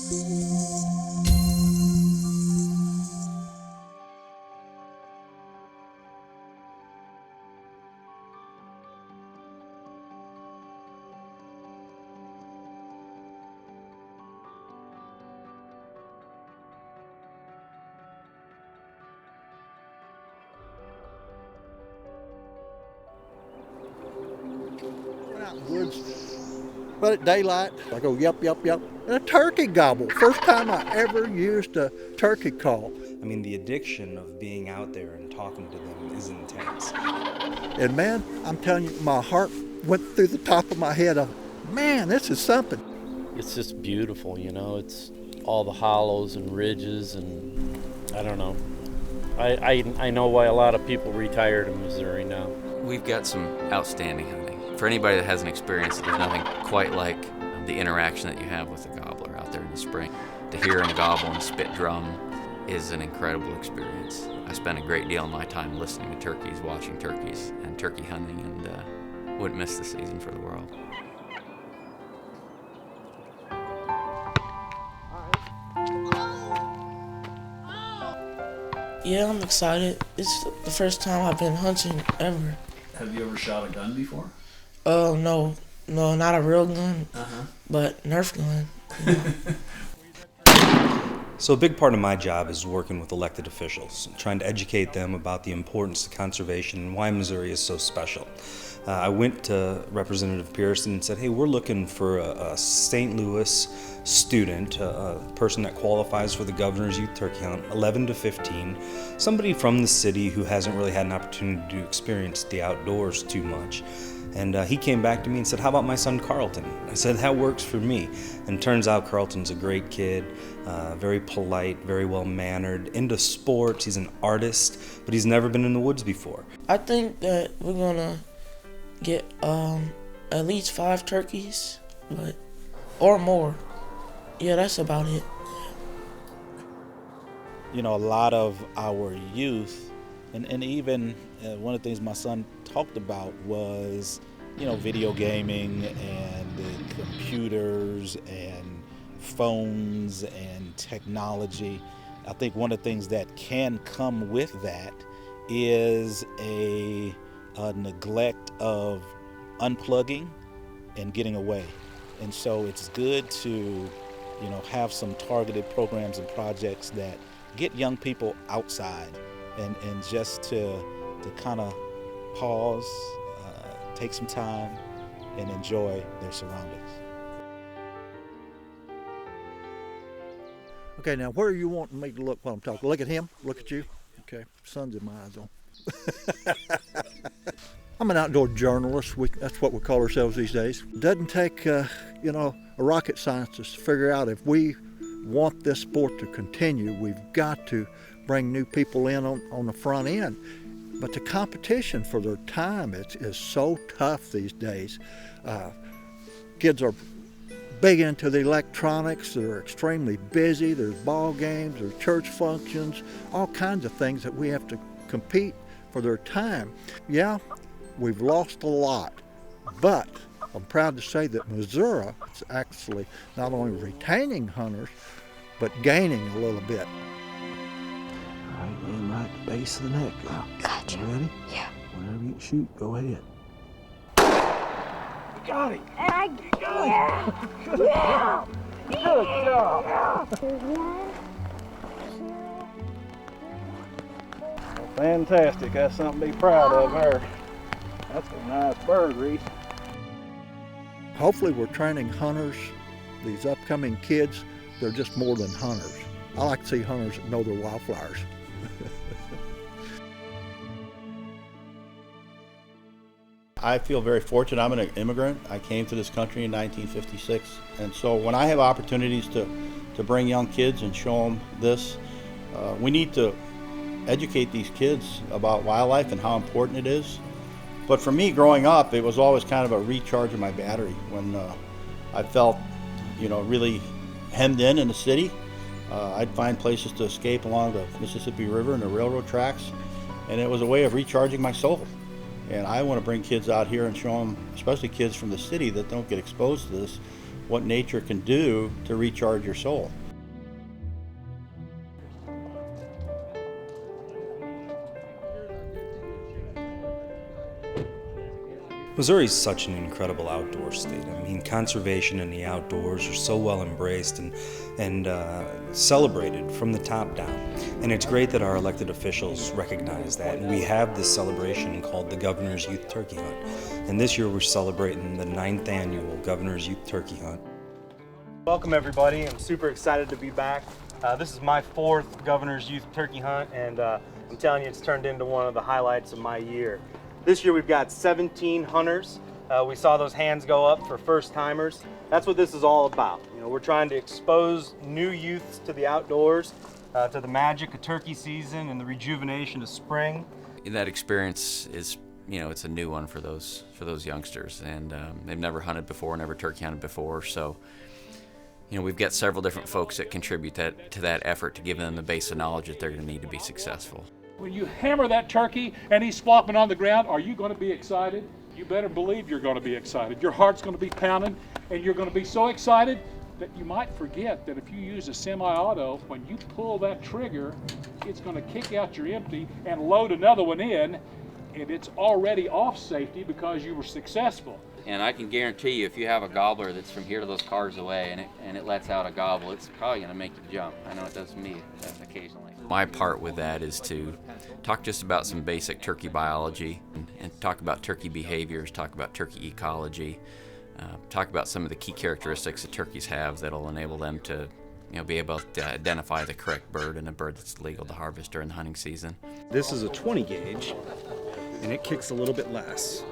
Out in the woods, but at daylight, I go yup, yup, yup, and a turkey gobble. First time I ever used a turkey call. I mean, the addiction of being out there and talking to them is intense. And man, I'm telling you, my heart went through the top of my head of, man, this is something. It's just beautiful, you know, it's all the hollows and ridges, and I don't know. I know why a lot of people retired in Missouri now. We've got some outstanding hunting. For anybody that hasn't experienced it, there's nothing quite like the interaction that you have with the gobbler out there in the spring. To hear him gobble and spit drum is an incredible experience. I spend a great deal of my time listening to turkeys, watching turkeys, and turkey hunting, and wouldn't miss the season for the world. Yeah, I'm excited. It's the first time I've been hunting ever. Have you ever shot a gun before? No, not a real gun, but Nerf gun. So a big part of my job is working with elected officials, trying to educate them about the importance of conservation and why Missouri is so special. I went to Representative Pearson and said, hey, we're looking for a St. Louis student, a person that qualifies for the Governor's Youth Turkey Hunt, 11 to 15, somebody from the city who hasn't really had an opportunity to experience the outdoors too much. And he came back to me and said, how about my son Carlton? I said, that works for me. And turns out Carlton's a great kid, very polite, very well-mannered, into sports. He's an artist, but he's never been in the woods before. I think that we're gonna get at least 5 turkeys, or more. Yeah, that's about it. You know, a lot of our youth, and even one of the things my son talked about was, you know, video gaming and computers and phones and technology. I think one of the things that can come with that is a neglect of unplugging and getting away. And so it's good to, you know, have some targeted programs and projects that get young people outside and just to kind of pause, take some time, and enjoy their surroundings. Okay, now where are you wanting me to look while I'm talking? Look at him, look at you. Okay, sun's in my eyes on. I'm an outdoor journalist. That's what we call ourselves these days. It doesn't take, a rocket scientist to figure out if we want this sport to continue, we've got to bring new people in on the front end. But the competition for their time is so tough these days. Kids are big into the electronics. They're extremely busy. There's ball games, there's church functions, all kinds of things that we have to compete for their time. Yeah, we've lost a lot, but I'm proud to say that Missouri is actually not only retaining hunters, but gaining a little bit. All right, aim right at the base of the neck. Now, Gotcha. you ready? Yeah. Whenever you can shoot, go ahead. Got it. Yeah. Yeah. Good job. Well, fantastic. That's something to be proud of there. That's a nice bird, Reese. Hopefully we're training hunters, these upcoming kids, they're just more than hunters. I like to see hunters that know their wildflowers. I feel very fortunate. I'm an immigrant. I came to this country in 1956. And so when I have opportunities to bring young kids and show them this, we need to educate these kids about wildlife and how important it is. But for me, growing up, it was always kind of a recharge of my battery when I felt, really hemmed in the city. I'd find places to escape along the Mississippi River and the railroad tracks, and it was a way of recharging my soul. And I want to bring kids out here and show them, especially kids from the city that don't get exposed to this, what nature can do to recharge your soul. Missouri is such an incredible outdoor state. I mean, conservation and the outdoors are so well embraced and celebrated from the top down. And it's great that our elected officials recognize that. And we have this celebration called the Governor's Youth Turkey Hunt. And this year we're celebrating the 9th annual Governor's Youth Turkey Hunt. Welcome everybody. I'm super excited to be back. This is my 4th Governor's Youth Turkey Hunt, and I'm telling you, it's turned into one of the highlights of my year. This year we've got 17 hunters. We saw those hands go up for first timers. That's what this is all about. You know, we're trying to expose new youths to the outdoors, to the magic of turkey season and the rejuvenation of spring. That experience is, you know, it's a new one for those youngsters, and they've never hunted before, never turkey hunted before. So, you know, we've got several different folks that contribute to that effort to give them the base of knowledge that they're going to need to be successful. When you hammer that turkey and he's flopping on the ground, are you going to be excited? You better believe you're going to be excited. Your heart's going to be pounding, and you're going to be so excited that you might forget that if you use a semi-auto, when you pull that trigger, it's going to kick out your empty and load another one in, and it's already off safety because you were successful. And I can guarantee you, if you have a gobbler that's from here to those cars away and it lets out a gobble, it's probably going to make you jump. I know it does me occasionally. My part with that is to talk just about some basic turkey biology and talk about turkey behaviors, talk about turkey ecology, talk about some of the key characteristics that turkeys have that'll enable them to, you know, be able to identify the correct bird and a bird that's legal to harvest during the hunting season. This is a 20 gauge, and it kicks a little bit less.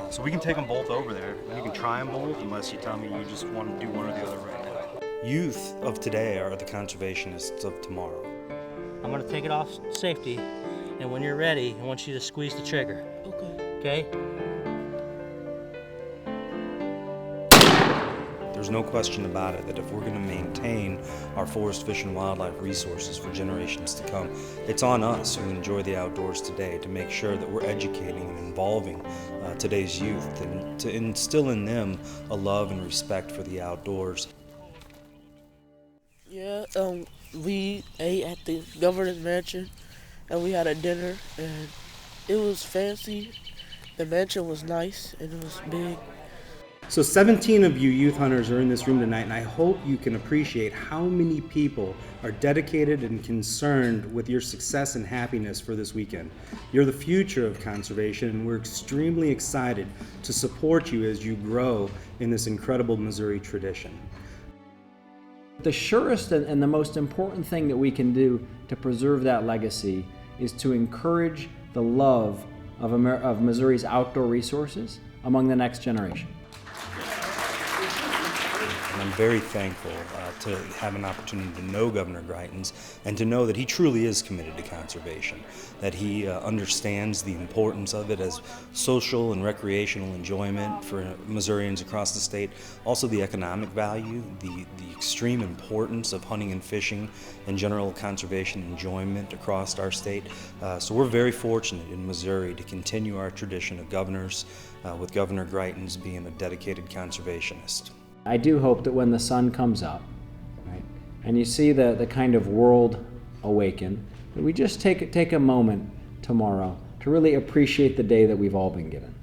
So we can take them both over there, and you can try them both unless you tell me you just want to do one or the other right now. Youth of today are the conservationists of tomorrow. I'm going to take it off safety, and when you're ready, I want you to squeeze the trigger. Okay? There's no question about it that if we're going to maintain our forest, fish, and wildlife resources for generations to come, it's on us who enjoy the outdoors today to make sure that we're educating and involving today's youth and to instill in them a love and respect for the outdoors. Yeah, we ate at the governor's mansion, and we had a dinner, and it was fancy. The mansion was nice, and it was big. So 17 of you youth hunters are in this room tonight, and I hope you can appreciate how many people are dedicated and concerned with your success and happiness for this weekend. You're the future of conservation, and we're extremely excited to support you as you grow in this incredible Missouri tradition. The surest and the most important thing that we can do to preserve that legacy is to encourage the love of Missouri's outdoor resources among the next generation. And I'm very thankful to have an opportunity to know Governor Greitens and to know that he truly is committed to conservation, that he understands the importance of it as social and recreational enjoyment for Missourians across the state, also the economic value, the extreme importance of hunting and fishing and general conservation enjoyment across our state. So we're very fortunate in Missouri to continue our tradition of governors, with Governor Greitens being a dedicated conservationist. I do hope that when the sun comes up, right, and you see the kind of world awaken, that we just take a moment tomorrow to really appreciate the day that we've all been given.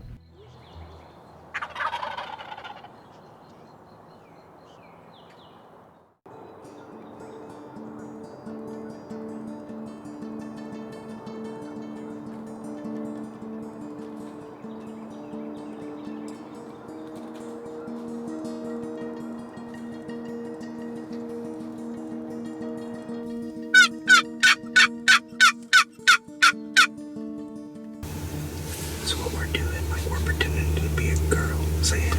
That's what we're doing. Like, we're pretending to be a girl, saying,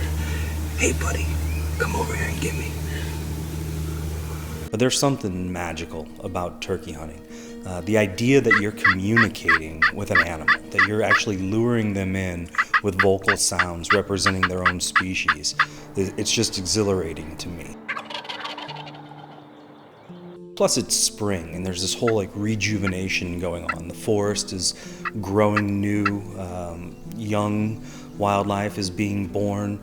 "Hey, buddy, come over here and get me." But there's something magical about turkey hunting. The idea that you're communicating with an animal, that you're actually luring them in with vocal sounds representing their own species, it's just exhilarating to me. Plus it's spring and there's this whole like rejuvenation going on. The forest is growing new, young wildlife is being born.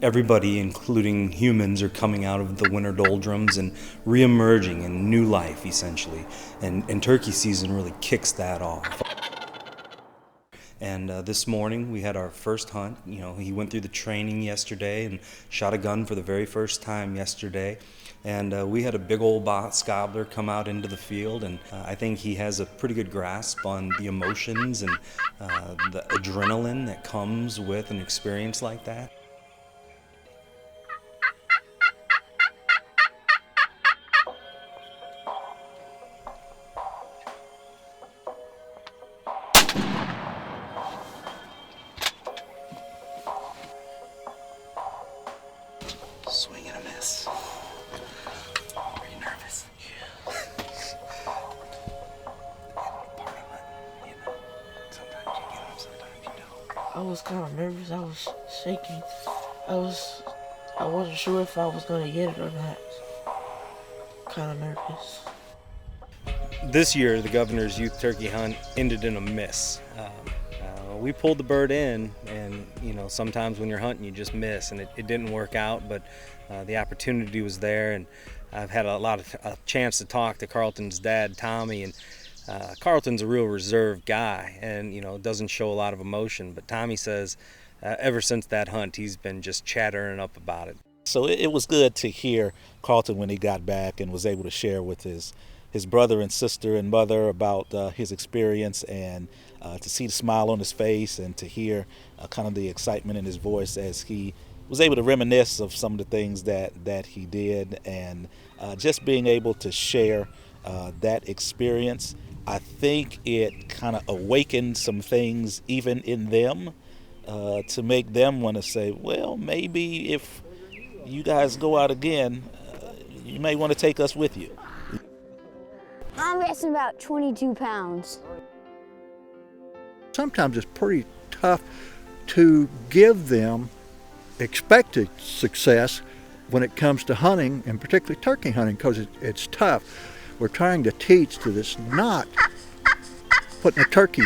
Everybody, including humans, are coming out of the winter doldrums and re-emerging in new life, essentially. And turkey season really kicks that off. And this morning we had our first hunt. He went through the training yesterday and shot a gun for the very first time yesterday. And we had a big old box gobbler come out into the field, and I think he has a pretty good grasp on the emotions and the adrenaline that comes with an experience like that. Swing and a miss. Are you nervous? Yeah. Part of it, sometimes you get them, sometimes you don't. I was kind of nervous. I was shaking. I wasn't sure if I was going to get it or not. Kind of nervous. This year, the Governor's Youth Turkey Hunt ended in a miss. We pulled the bird in, and sometimes when you're hunting you just miss, and it didn't work out, but the opportunity was there. And I've had a chance to talk to Carlton's dad, Tommy, and Carlton's a real reserved guy and doesn't show a lot of emotion, but Tommy says ever since that hunt he's been just chattering up about it. So it was good to hear Carlton when he got back and was able to share with his brother and sister and mother about his experience, and to see the smile on his face and to hear kind of the excitement in his voice as he was able to reminisce of some of the things that he did, and just being able to share that experience. I think it kind of awakened some things even in them to make them want to say, well, maybe if you guys go out again, you may want to take us with you. I'm guessing about 22 pounds. Sometimes it's pretty tough to give them expected success when it comes to hunting, and particularly turkey hunting, because it's tough. We're trying to teach that it's not putting a turkey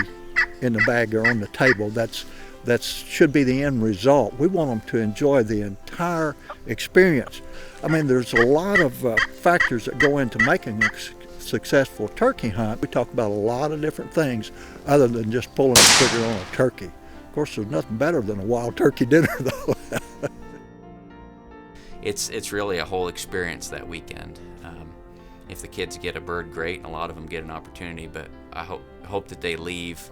in the bag or on the table. That should be the end result. We want them to enjoy the entire experience. I mean, there's a lot of factors that go into making a successful turkey hunt. We talk about a lot of different things other than just pulling the trigger on a turkey. Of course, there's nothing better than a wild turkey dinner, though. It's really a whole experience that weekend. If the kids get a bird, great, and a lot of them get an opportunity, but I hope that they leave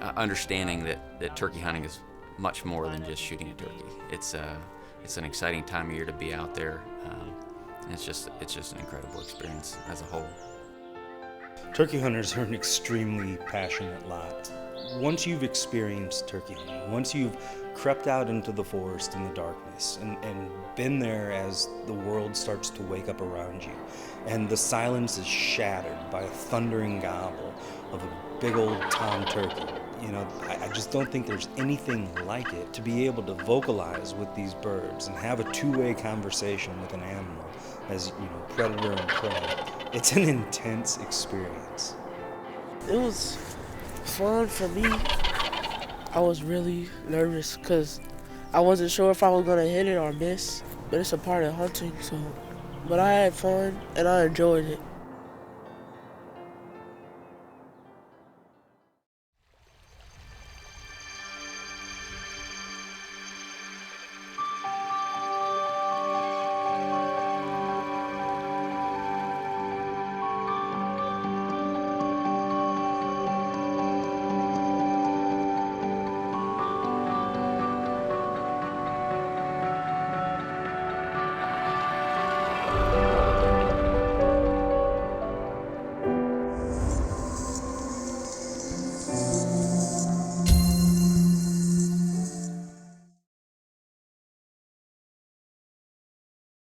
understanding that turkey hunting is much more than just shooting a turkey. It's an exciting time of year to be out there. And it's just an incredible experience as a whole. Turkey hunters are an extremely passionate lot. Once you've experienced turkey hunting, once you've crept out into the forest in the darkness and been there as the world starts to wake up around you, and the silence is shattered by a thundering gobble of a big old tom turkey, I just don't think there's anything like it to be able to vocalize with these birds and have a two-way conversation with an animal as, predator and prey. It's an intense experience. It was fun for me. I was really nervous because I wasn't sure if I was going to hit it or miss, but it's a part of hunting, but I had fun and I enjoyed it.